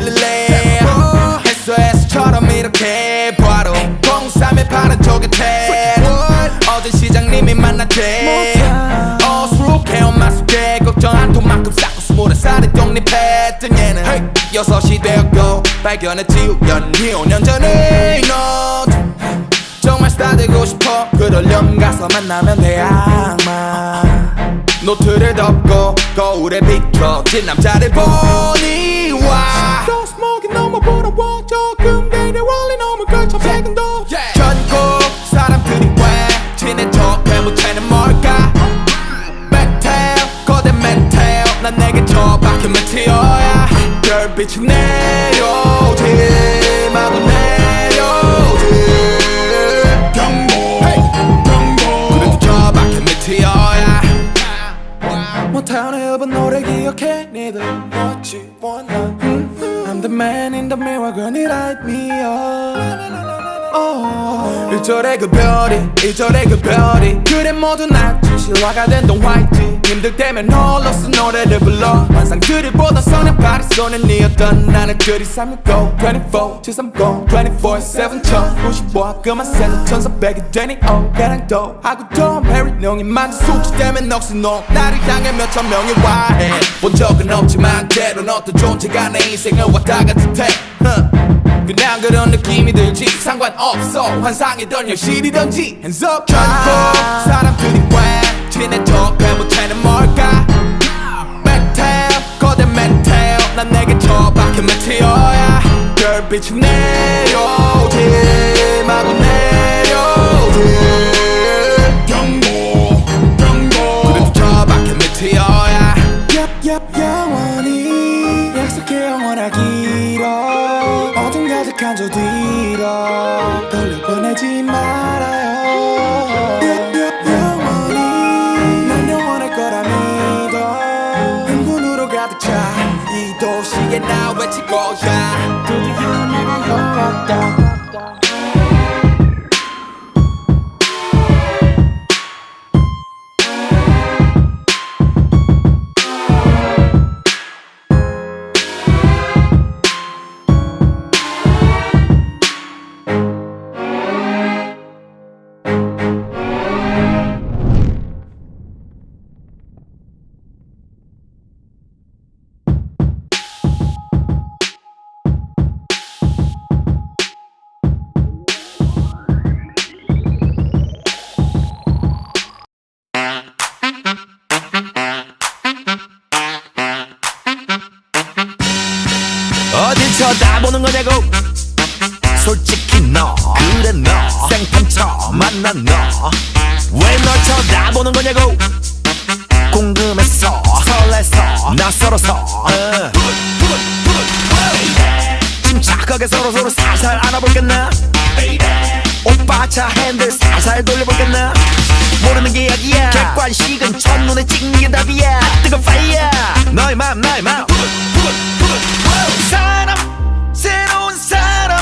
빌릴래 SOS처럼 이렇게 바로 03의 파란 조개태 어제 시장님이 만났대 어수룩해 엄마 속에 걱정 한 톤만큼 쌓고 20살에 독립했던 얘는 6시 되었고 발견했지 우연히 5년 전에 너 정말 스타 되고 싶어 그러렴 가서 만나면 돼 아마 노트를 덮고 거울에 비춰진 남자를 보니 와 Don't smoke it 너무 부러워 조금 내내 원래 너무 걸쳐 세근도 전국 사람들이 왜 친해 척해 못해는 뭘까 메텔 거대 메텔 난 내게 처박힌 메테어야 별빛이 내려오지 마구 내려오지 경고 그래도 처박힌 메테어야 못하는 일본 노래 기억해 니들 What you wanna I'm the man in the mirror girl you light me up 1절의 그 별이 2절의 그 별이 그래 모두 나 진실화가 된 동화있지 힘들 때면 홀로 쓴 노래를 불러 환상들을 보던 소년파리 소년이었던 나는 그리 365 24 730 24/7 1055 그만 새는 1400이 되니 가랑도 하고 톰 페리 농이 만든 수치 때문에 넋이 나를 향해 몇천 명이 와해 본 적은 없지만 때론 어떤 존재가 내 인생을 왔다 갔을 테 그냥 그런 느낌이 들지 상관없어 환상이던 현실이던지 Hands up 전국 사람들이 왜 친해 척해 못해는 뭘까 메텔 거대 메텔 난 내게 처박힌 메테어야 별빛이 내려오지 마구 내려오지 경고 그래도 처박힌 메테어야 영원히 약속해 영원하기로 어둠 가득한 저 뒤로 돌려보내지 말아요 영원히 난 영원할 거라 믿어 흥분으로 가득 차 이 도시에 나 외치고야 드디어 내가 열었다 어딜 쳐다보는 거냐고 솔직히 너 그래 너 생판 처음 만난 너 왜 널 쳐다보는 거냐고 궁금해서 설레서 낯설어서 침착하게 서로 살살 안아볼겠나 오빠 차 핸들 살살 돌려볼겠나 모르는 게 약이야 객관식은 첫눈에 찍는 게 답이야 뜨거운 파이어 너의 맘 나의 맘 사람 새로운 사람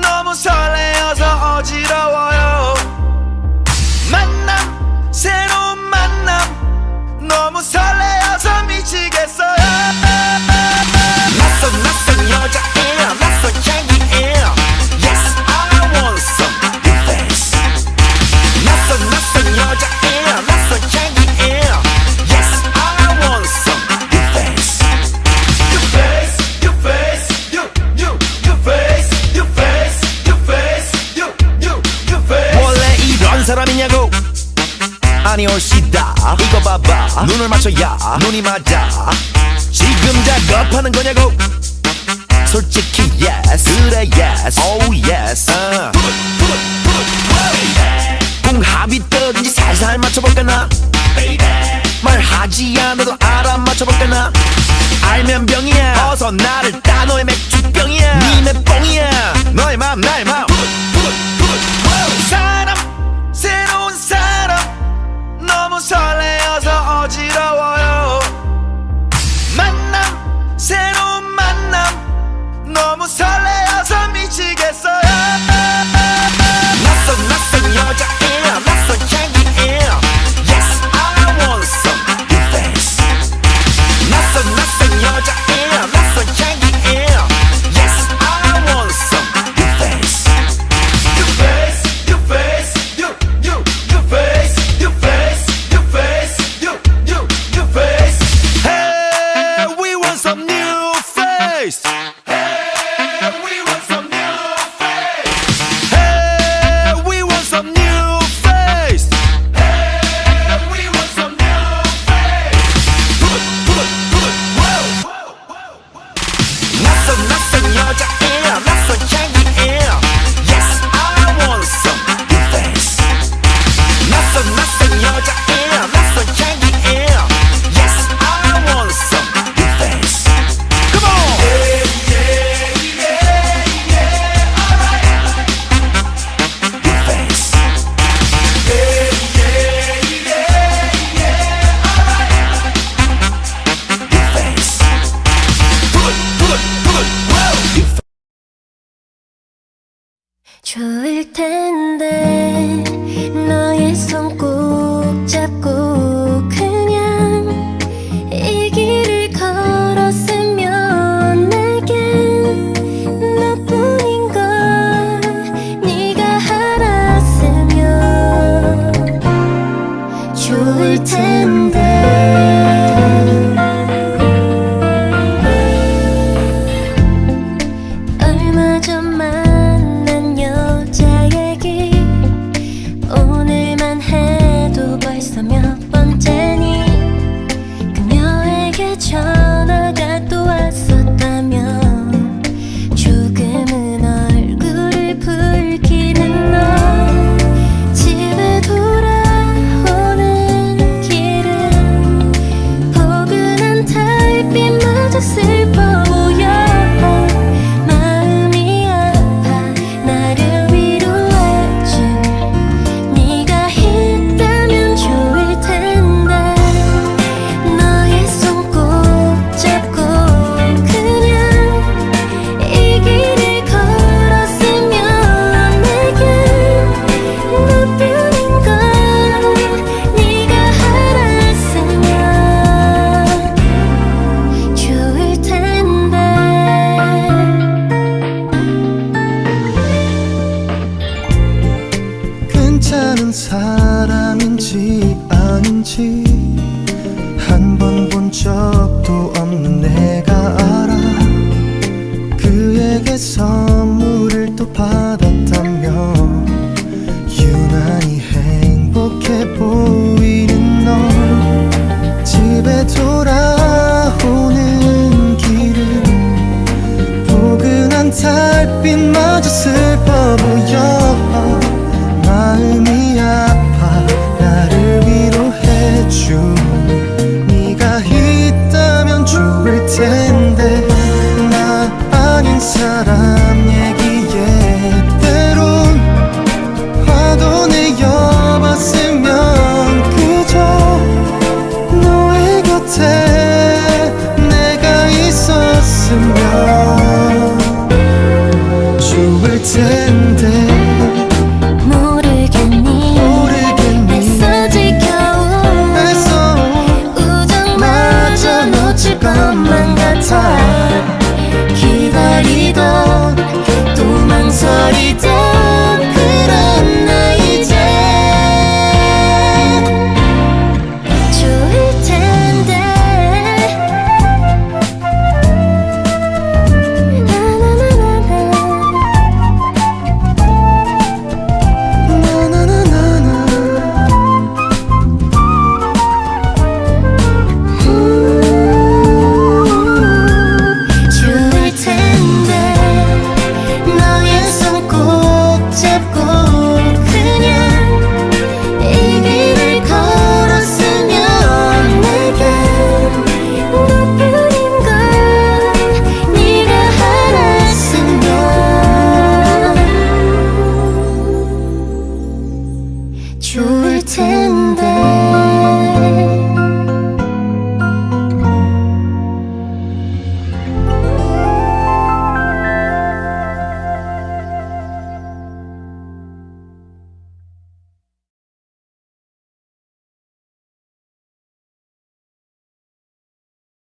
너무 설레어서 어지러워요 만남 새로운 만남 너무 설레어서 미치겠어요 낯선 여자애야 낯선 향기애야 Yes I want some good face 낯선 여자애야 낯선 향기애야 Yes I want some good face Your face your face your face your face your face your face 원래 이런 사람이냐고 아니 올시다 이거 봐봐 눈을 맞춰야 눈이 맞아 지금 작업하는 거냐고 솔직히 yes 그래 yes oh yes 궁합이 뜨든지 살살 맞춰볼까나 말하지 않아도 알아 맞춰볼까나 알면 병이야 어서 나를 따 너의 맥주병이야 니네 뽕이야 너의 맘 나의 맘 사람 새로운 사람 너무 설레어서 어지러워요 만남 새로운 만남 너무 설레어서 미치겠어요 낯선 여자애야 낯선 향기애야 Yes I want some good face 낯선 여자애야 낯선 향기애야 여자애 낯선 향기에 Yes I want some your face 낯선 여자애 낯선 향기에 Yes I want some your face Come on your face 좋을 텐데 너의 손 꼭 잡고 그냥 이 길을 걸었으면 내겐 너뿐인 걸 네가 알았으면 좋을 텐데 얼마 전 만난 여자 얘기 오늘만 해도 벌써 몇 번째니 그녀에게 전화가 또 왔었다면 조금은 얼굴을 붉히는 너 집에 돌아오는 길은 포근한 달빛마저 슬퍼 보여 마음이 아파 나를 위로해줄 네가 있다면 좋을 텐데 너의 손 꼭 잡고 그냥 이 길을 걸었으면 내겐 너뿐인 걸 네가 알았으면 좋을 텐데 괜찮은 사람인지 아닌지 한 번 본 적도 없는 내가 알아 그에게 선물을 또 받았다면 유난히 행복해 보이는 널 집에 돌아오는 길은 포근한 달빛마저 슬퍼 보여 마음이 아파 나를 위로해줘 네가 있다면 좋을 텐데 나 아닌 사람 얘기에 때론 화도 내어봤으면 그저 너의 곁에 내가 있었으면 좋을 텐데 모르겠니 애써 지켜온 우정마저 놓칠 것만 같아 기다리던 또 망설이던 그런 나 이제 좋을 텐데 좋을 텐데 너의 손 꼭 잡고 그냥 이 길을 걸었으면 내겐 너뿐인 걸 네가 알았으면 좋을 텐데